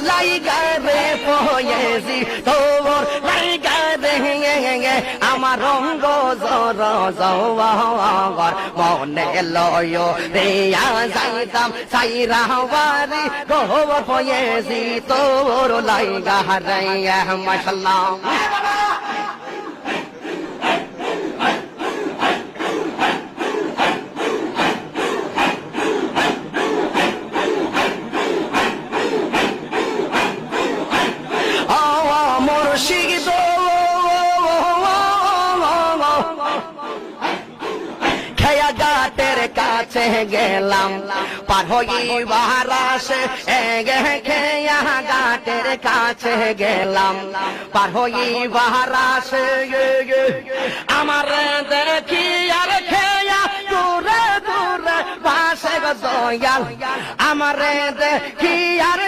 লাইগা রে পয়েছি তোর লাইগা রে আমার রঙ্গ জর জওয়ার মনে লয় রে যাইতাম সাইরা বাড়ি গোবর পয়েছি তোর লাইগা রে মাশাআল্লাহ কাছে গেলাম পার হইবার আসে খেয়া ঘাটের কাছে গেলাম পার হইবার আসে আমার দেখি আর খেয়া দূরে দূরে পাশে গো দয়াল আমার দেখি আর